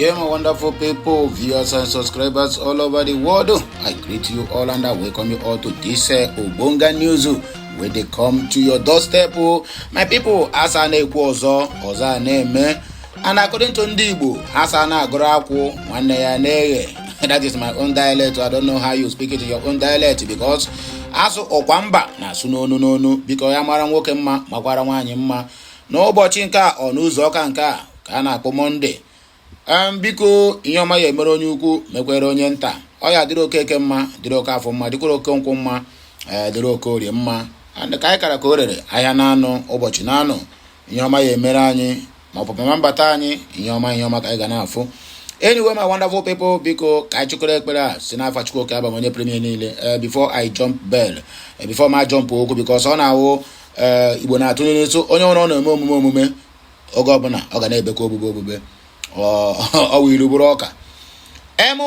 Yeah, my wonderful people, viewers and subscribers all over the world. I greet you all and I welcome you all to this Obonga News where they come to your doorstep. My people, as I name and according to Ndibu, as I that is my own dialect. I don't know how you speak it in your own dialect because as Okwamba na no because Yamara nwoke mma makwara nwanyi mma n'ụbọchị nke a ọ n'ụzọ ọka nke a ka a na-akpọ Monday. Biko ihe ọma ya emere onye ukwu mekwere onye nta. Ọ ya dịrị okeke mma, dịrị oke afọ mma, dịkwara oke nkwụ mma, dịrị oke orie mma. And ka anyị kara ka o rere ahịa na-anụ ụbọchị na-anụ ihe ọma ya emere anyị ma ọpụpụ ma mbata anyị ihe ọma ka anyị ga na-afụ. Anyway, my wonderful people, biko ka chukure ekpere si n'afa Chukwu ka aba onye premier niile. Before I jump bell, before my jump okwu, because ọ na-awụ Igbo na-atụ n'eso onye ọrụ na-eme omume oge ọbụla ọ ga na-ebekwa obube ọ wụ ilu bụrụ ọka.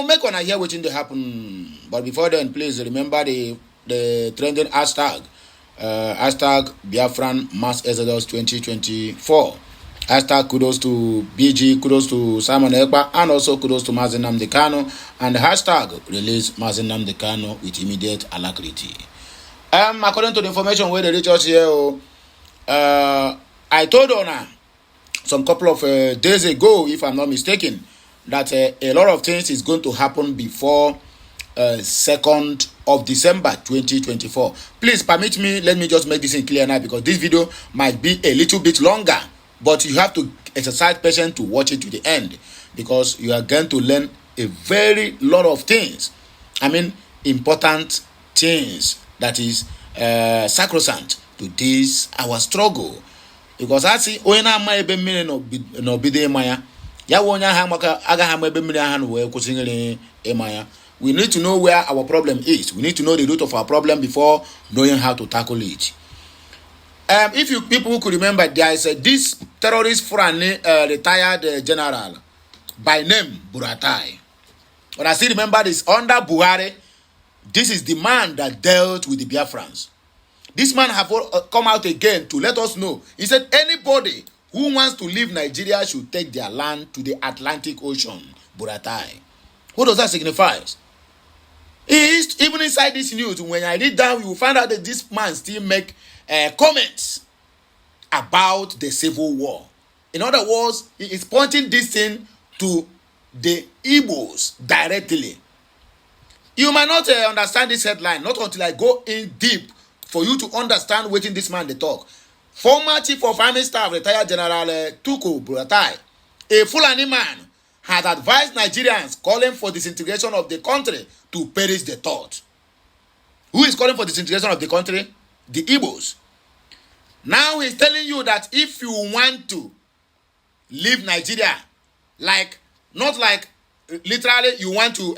Make on hear wetin dey happen, but before then, please remember the trending hashtag Biafran Mass Exodus 2024. Hashtag kudos to BG, kudos to Simon Ekpa, and also kudos to Mazi Nnamdi Kanu, and hashtag release Mazi Nnamdi Kanu with immediate alacrity. According to the information where they reach us here, I told Ona some couple of days ago, if I'm not mistaken, that a lot of things is going to happen before 2nd of December 2024. Please permit me, let me just make this in clear now, because this video might be a little bit longer, but you have to exercise patience to watch it to the end, because you are going to learn a very lot of things. I mean, important things that is sacrosanct to this our struggle. Because I see oina ma ebe mmiri no bide maya ya wonya ha maka aga ha ma ebe mmiri ha no we kwusingere emaya. We need to know where our problem is. We need to know the root of our problem before knowing how to tackle it. If you people could remember, there is this terrorist Fulani retired general by name Buratai. But I still remember this under Buhari. This is the man that dealt with the Biafrans. This man have come out again to let us know. He said anybody who wants to leave Nigeria should take their land to the Atlantic Ocean, Buratai. What does that signify? Even inside this news, when I read down, you will find out that this man still make comments about the civil war. In other words, he is pointing this thing to the Igbos directly. You might not understand this headline, not until I go in deep for you to understand what in this man they talk. Former Chief of Army Staff, retired General Tukur Buratai, a Fulani man, had advised Nigerians calling for disintegration of the country to perish the thought. Who is calling for disintegration of the country? The Igbos. Now he's telling you that if you want to leave Nigeria, not like literally you want to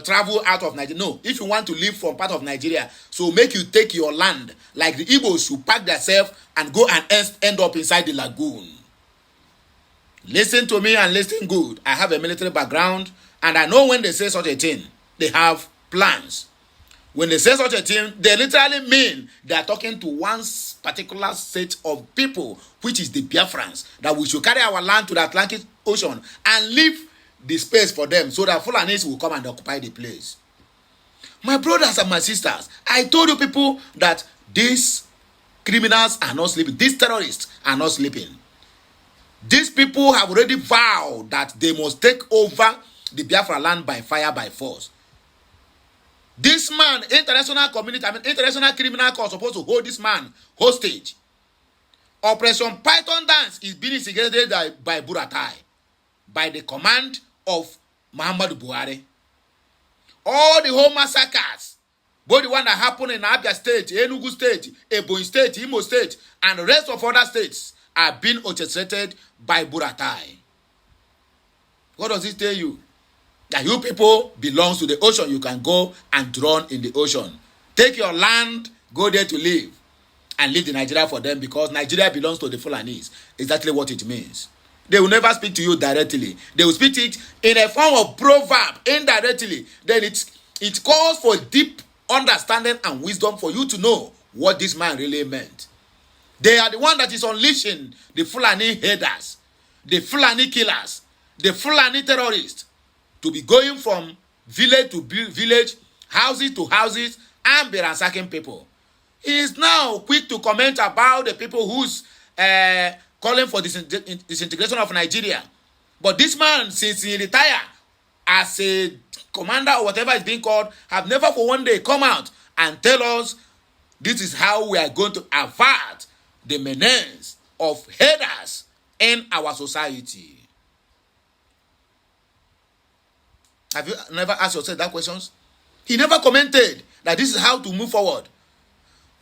travel out of Nigeria. No, if you want to leave from part of Nigeria, so make you take your land, like the Igbos who pack themselves and go and end up inside the lagoon. Listen to me and listen good. I have a military background, and I know when they say such a thing, they have plans. When they say such a thing, they literally mean they are talking to one particular set of people, which is the Biafrans, that we should carry our land to the Atlantic Ocean and leave the space for them so that Fulanis will come and occupy the place. My brothers and my sisters, I told you people that these criminals are not sleeping. These terrorists are not sleeping. These people have already vowed that they must take over the Biafra land by fire, by force. This man, international community, international criminal court supposed to hold this man hostage. Operation Python Dance is being instigated by Buratai, by the command of Muhammadu Buhari. All the whole massacres, both the one that happened in Abia State, Enugu State, Ebonyi State, Imo State, and the rest of other states are being orchestrated by Buratai. What does it tell you? That you people belong to the ocean. You can go and drown in the ocean. Take your land, go there to live, and leave the Nigeria for them, because Nigeria belongs to the Fulanis. Exactly what it means. They will never speak to you directly. They will speak it in a form of proverb, indirectly. Then it calls for deep understanding and wisdom for you to know what this man really meant. They are the one that is unleashing the Fulani headers, the Fulani killers, the Fulani terrorists to be going from village to village, houses to houses, and be ransacking people. He is now quick to comment about the people who's calling for disintegration of Nigeria. But this man, since he retired as a commander or whatever is being called, have never for one day come out and tell us this is how we are going to avert the menace of haters in our society. Have you never asked yourself that questions? He never commented that this is how to move forward.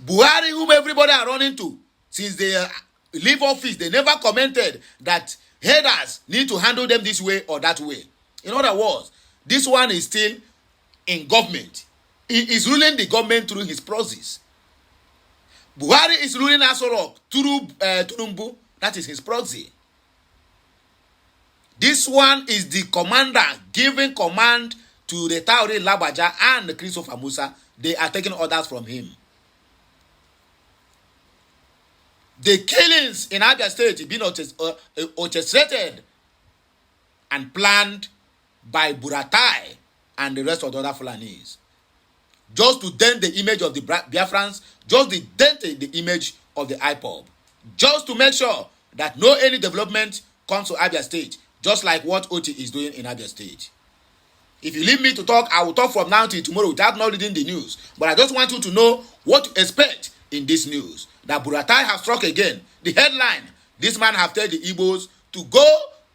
Buhari, whom everybody are running to, since they leave office, they never commented that haters need to handle them this way or that way. In other words, this one is still in government. He is ruling the government through his process. Buhari is ruling Asorok through Tunumbu. That is his proxy. This one is the commander giving command to the Tauri Labaja and the Christopher Musa. They are taking orders from him. The killings in Abia State have been orchestrated and planned by Buratai and the rest of the other Fulanis. Just to dent the image of the Biafrans, just to dent the image of the IPOB. Just to make sure that no any development comes to Abia State, just like what Oti is doing in Abia State. If you leave me to talk, I will talk from now till tomorrow without not reading the news. But I just want you to know what to expect in this news. That Buratai has struck again. The headline, this man have told the Igbos to go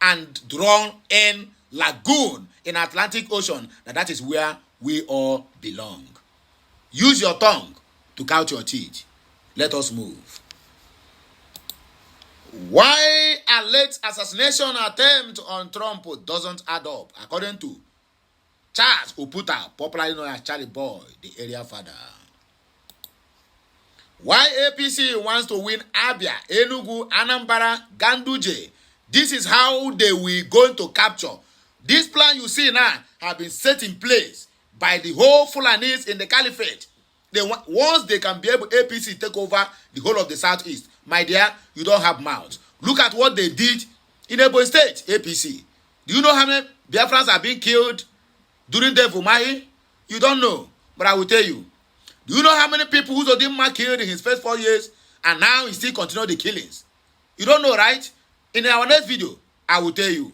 and drown in lagoon in Atlantic Ocean. That is where we all belong. Use your tongue to count your teeth. Let us move. Why a late assassination attempt on Trump doesn't add up, according to Charles Oputa, popularly known as Charlie Boy, the area father. Why APC wants to win Abia, Enugu, Anambra, Ganduje. This is how they will going to capture. This plan you see now have been set in place by the whole Fulanis in the Caliphate. Once they can be able, APC take over the whole of the Southeast. My dear, you don't have mouths. Look at what they did in Ebonyi State, APC. Do you know how many Biafrans are being killed during the Vumahi? You don't know, but I will tell you. Do you know how many people who Uzodinma killed in his first 4 years and now he still continue the killings? You don't know, right? In our next video, I will tell you.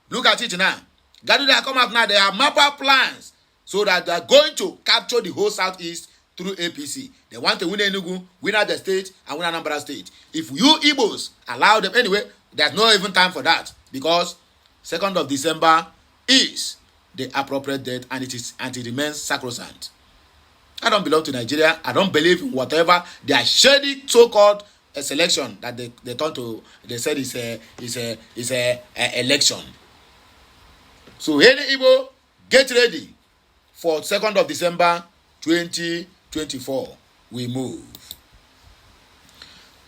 Look at it now. Gadude have come out now. They have mapper plans so that they are going to capture the whole Southeast through APC. They want to win Enugu, win Abia State, and win Anambra State. If you Igbos allow them, anyway, there's no even time for that because 2nd of December is the appropriate date and it remains sacrosanct. I don't belong to Nigeria. I don't believe in whatever their shady so-called selection that they turn to. They said is a election. So any Igbo, get ready for 2nd of December 2024. We move.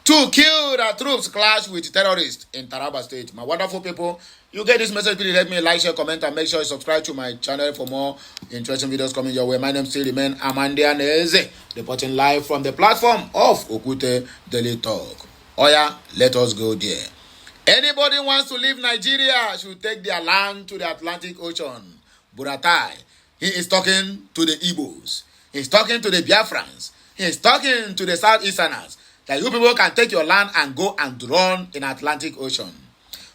2 killed as troops clash with terrorists in Taraba State. My wonderful people, you get this message, please let me like, share, comment, and make sure you subscribe to my channel for more interesting videos coming your way. My name still remains Amandia Neze, reporting live from the platform of Okute Daily Talk. Oya, let us go there. Anybody wants to leave Nigeria should take their land to the Atlantic Ocean. Buratai, he is talking to the Igbos. He is talking to the Biafrans. He is talking to the Southeasterners. That you people can take your land and go and drown in Atlantic Ocean.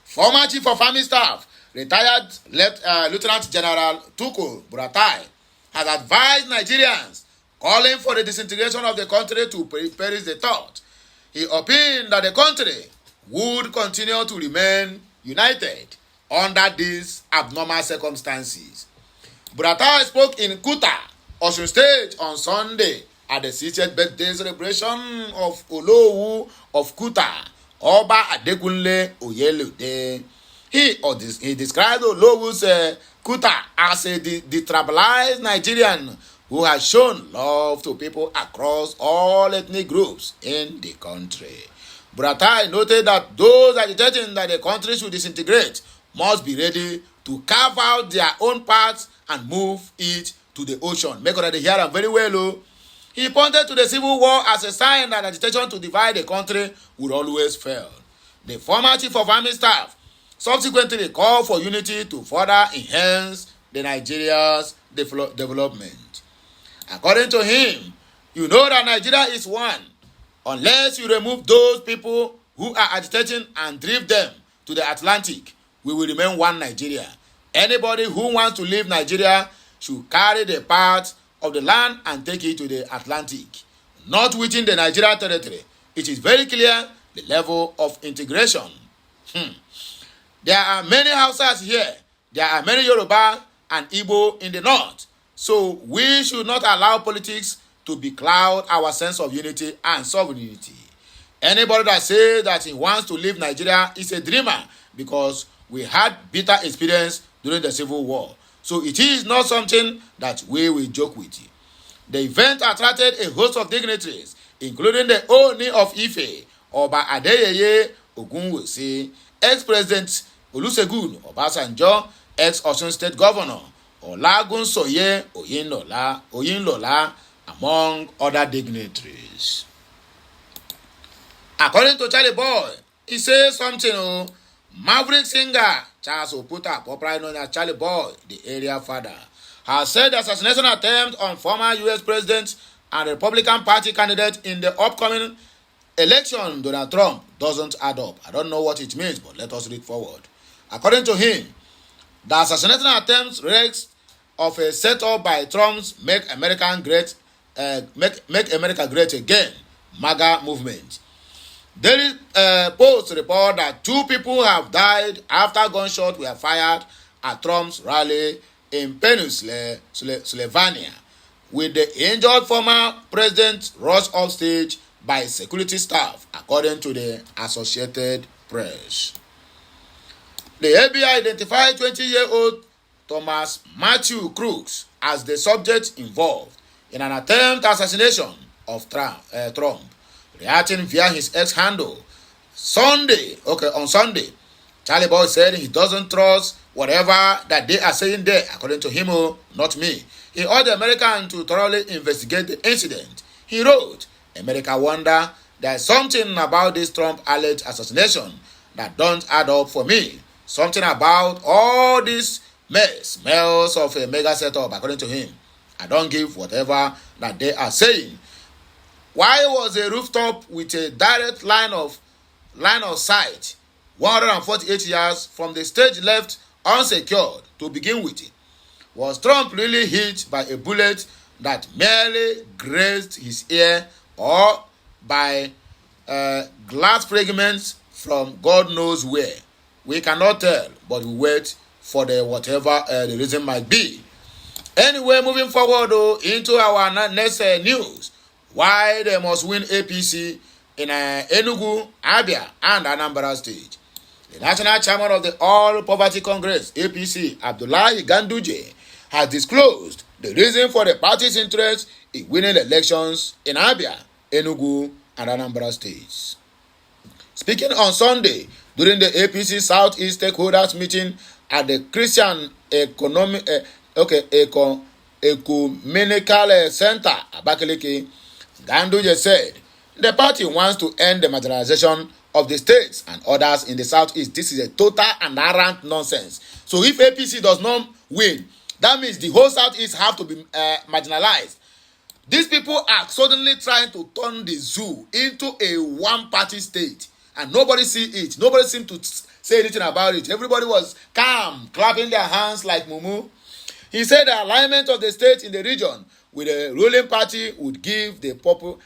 Former Chief of Army Staff, retired Lieutenant General Tukur Buratai, has advised Nigerians calling for the disintegration of the country to perish the thought. He opined that the country would continue to remain united under these abnormal circumstances. Buratai spoke in Kuta, Osun State on Sunday at the 60th birthday celebration of Olowu of Kuta, Oba Adekunle Oyelode. He described Olowu's Kuta as a detribalized Nigerian who has shown love to people across all ethnic groups in the country. Buratai noted that those agitating that the country should disintegrate must be ready to carve out their own paths and move it to the ocean. Make sure they hear them very well, oh. He pointed to the civil war as a sign that agitation to divide the country would always fail. The former Chief of Army Staff subsequently called for unity to further enhance the Nigeria's development. According to him, you know that Nigeria is one. Unless you remove those people who are agitating and drive them to the Atlantic, we will remain one Nigeria. Anybody who wants to leave Nigeria should carry the part of the land and take it to the Atlantic, not within the Nigeria territory. It is very clear the level of integration. There are many Hausas here. There are many Yoruba and Igbo in the north. So we should not allow politics to becloud our sense of unity and sovereignty. Anybody that says that he wants to leave Nigeria is a dreamer, because we had bitter experience during the Civil War. So it is not something that we will joke with. The event attracted a host of dignitaries, including the Oni of Ife, Oba Adeyeye Ogunwusi, ex-president Olusegun Obasanjo, ex-Osun State Governor Olagunsoye Oyinlola, among other dignitaries. According to Charlie Boy, he says something. Maverick singer Charles Oputa, popularly known as Charlie Boy, the area father, has said the assassination attempt on former U.S. President and Republican Party candidate in the upcoming election, Donald Trump, doesn't add up. I don't know what it means, but let us read forward. According to him, the assassination attempt reeks of a setup by Trump's Make America Great Again MAGA movement. Daily Post report that 2 people have died after gunshots were fired at Trump's rally in Pennsylvania, with the injured former president rushed off stage by security staff, according to the Associated Press. The FBI identified 20-year-old Thomas Matthew Crooks as the subject involved in an attempted assassination of Trump. Reacting via his ex-handle on Sunday, Charlie Boy said he doesn't trust whatever that they are saying there, according to him, not me. He urged the Americans to thoroughly investigate the incident. He wrote, America wonder there's something about this Trump-alleged assassination that don't add up for me. Something about all this mess smells of a mega setup, according to him. I don't give whatever that they are saying. Why was a rooftop with a direct line of sight 148 yards from the stage left unsecured to begin with? Was Trump really hit by a bullet that merely grazed his ear, or by glass fragments from God knows where? We cannot tell, but we wait for the whatever the reason might be. Anyway, moving forward into our next news. Why they must win APC in Enugu, Abia, and Anambra State. The national chairman of the All Poverty Congress, APC, Abdullahi Ganduje, has disclosed the reason for the party's interest in winning elections in Abia, Enugu, and Anambra states. Speaking on Sunday during the APC Southeast stakeholders meeting at the Christian Ecumenical Center, Abakaliki, Ganduje said the party wants to end the marginalization of the states and others in the Southeast. This is a total and arrant nonsense. So if APC does not win, that means the whole Southeast have to be marginalized. These people are suddenly trying to turn the zoo into a one-party state, and nobody see it. Nobody seemed to say anything about it. Everybody was calm, clapping their hands like mumu. He said the alignment of the state in the region with the ruling party would give the people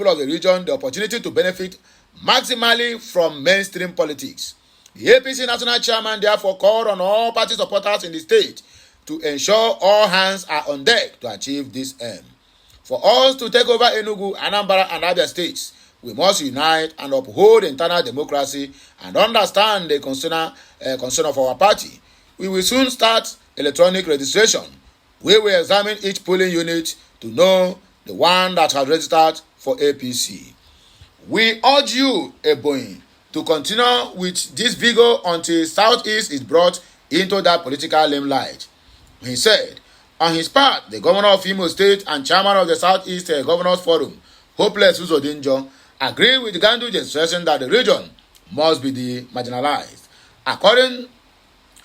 of the region the opportunity to benefit maximally from mainstream politics. The APC national chairman therefore called on all party supporters in the state to ensure all hands are on deck to achieve this aim. For us to take over Enugu, Anambra, and Abia states, we must unite and uphold internal democracy and understand the concern of our party. We will soon start electronic registration. We will examine each polling unit to know the one that has registered for APC. We urge you, Ebonyi, to continue with this vigor until Southeast is brought into that political limelight. He said, on his part, the governor of Imo State and chairman of the Southeast Governors Forum, Hopeless Uzodinjo, agreed with Ganduje's suggestion that the region must be marginalized. According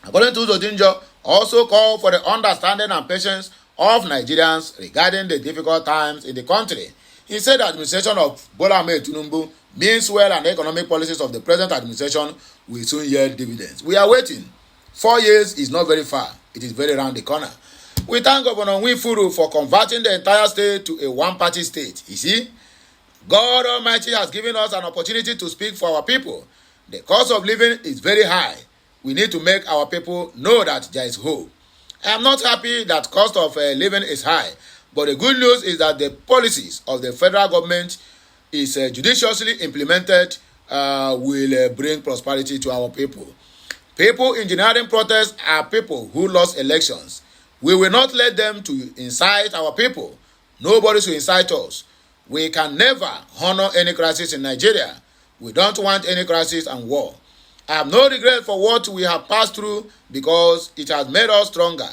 to Zodinjo, also called for the understanding and patience of Nigerians regarding the difficult times in the country. He said the administration of Bola Ahmed Tinubu means well and economic policies of the present administration will soon yield dividends. We are waiting. 4 years is not very far. It is very round the corner. We thank Governor Nwifuru for converting the entire state to a one-party state. You see, God Almighty has given us an opportunity to speak for our people. The cost of living is very high. We need to make our people know that there is hope. I am not happy that cost of living is high, but the good news is that the policies of the federal government is judiciously implemented will bring prosperity to our people. People engineering protests are people who lost elections. We will not let them to incite our people. Nobody should incite us. We can never honor any crisis in Nigeria. We don't want any crisis and war. I have no regret for what we have passed through because it has made us stronger.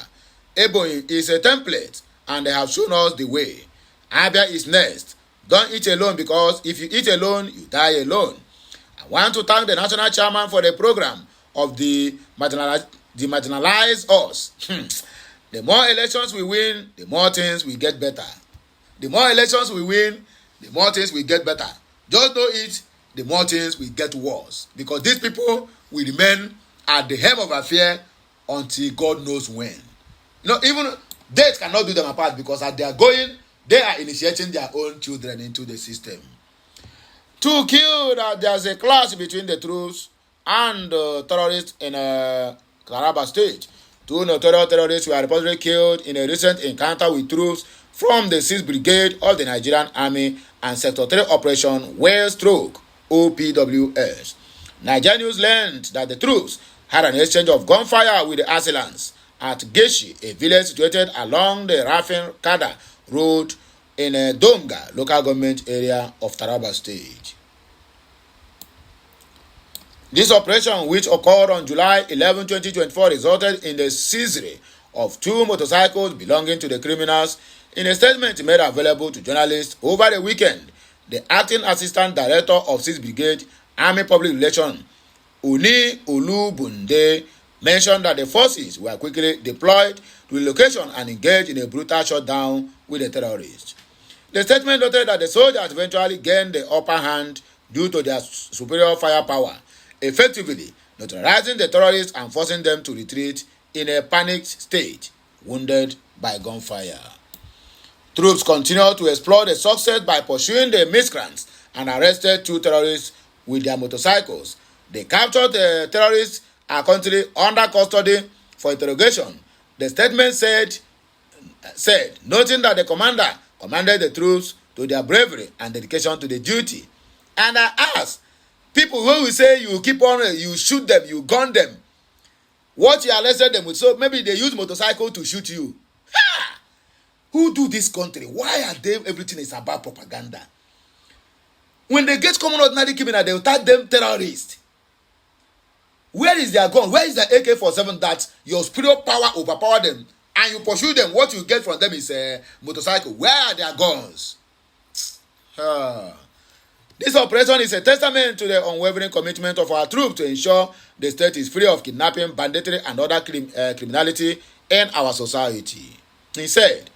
Ebonyi is a template and they have shown us the way. Abia is next. Don't eat alone because if you eat alone, you die alone. I want to thank the national chairman for the program of the marginalized us. The more elections we win, the more things we get better. The more elections we win, the more things we get better. Just know it, the more things we get worse. Because these people will remain at the helm of affair until God knows when. You know, even death cannot do them apart because as they are going, they are initiating their own children into the system. To kill that there's a clash between the troops and terrorists in Taraba state. 2 notorious terrorists were reportedly killed in a recent encounter with troops from the 6th Brigade of the Nigerian Army and Sector 3 Operation Wellstroke OPWS. Nigerian news learned that the troops had an exchange of gunfire with the assailants at Geshi, a village situated along the Rafin Kada Road in a Donga local government area of Taraba state. This operation, which occurred on July 11, 2024, resulted in the seizure of 2 motorcycles belonging to the criminals. In a statement made available to journalists over the weekend, the acting assistant director of 6th Brigade Army Public Relations, Uni Olubunde, mentioned that the forces were quickly deployed to the location and engaged in a brutal shutdown with the terrorists. The statement noted that the soldiers eventually gained the upper hand due to their superior firepower, effectively neutralizing the terrorists and forcing them to retreat in a panicked state, wounded by gunfire. Troops continued to explore the success by pursuing the miscreants and arrested 2 terrorists with their motorcycles. The captured terrorists are currently under custody for interrogation. The statement said, noting that the commander commanded the troops to their bravery and dedication to the duty. And I asked, people who will say you keep on, you shoot them, you gun them, what you arrested them with? So maybe they use motorcycle to shoot you. Ha! Who do this country? Why are they, everything is about propaganda? When they get common ordinary criminal, they will tag them terrorists. Where is their gun? Where is the AK-47 that your spiritual power overpower them and you pursue them? What you get from them is a motorcycle. Where are their guns? This operation is a testament to the unwavering commitment of our troops to ensure the state is free of kidnapping, banditry, and other criminality in our society. He said,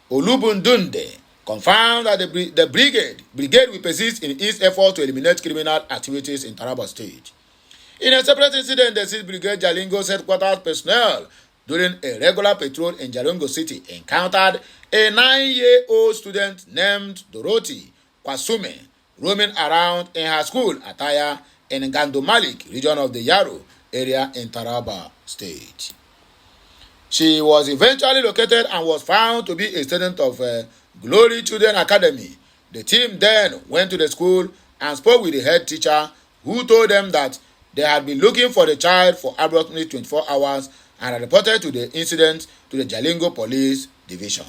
Olubundunde confirmed that the brigade will persist in its effort to eliminate criminal activities in Taraba state. In a separate incident, the 6th Brigade Jalingo's headquarters personnel during a regular patrol in Jalingo City encountered a 9-year-old student named Dorothy Kwasume roaming around in her school attire in Gandomalik region of the Yaro area in Taraba state. She was eventually located and was found to be a student of Glory Children Academy. The team then went to the school and spoke with the head teacher, who told them that they had been looking for the child for approximately 24 hours and had reported to the incident to the Jalingo Police Division.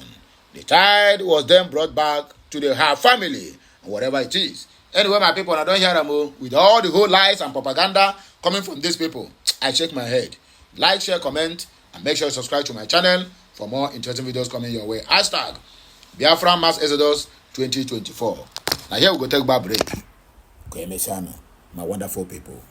The child was then brought back to her family, whatever it is. Anyway, my people, I don't hear them with all the whole lies and propaganda coming from these people. I shake my head. Like, share, comment, and make sure you subscribe to my channel for more interesting videos coming your way. Hashtag Biafran Mass Exodus 2024. Now here we go take a break. My wonderful people.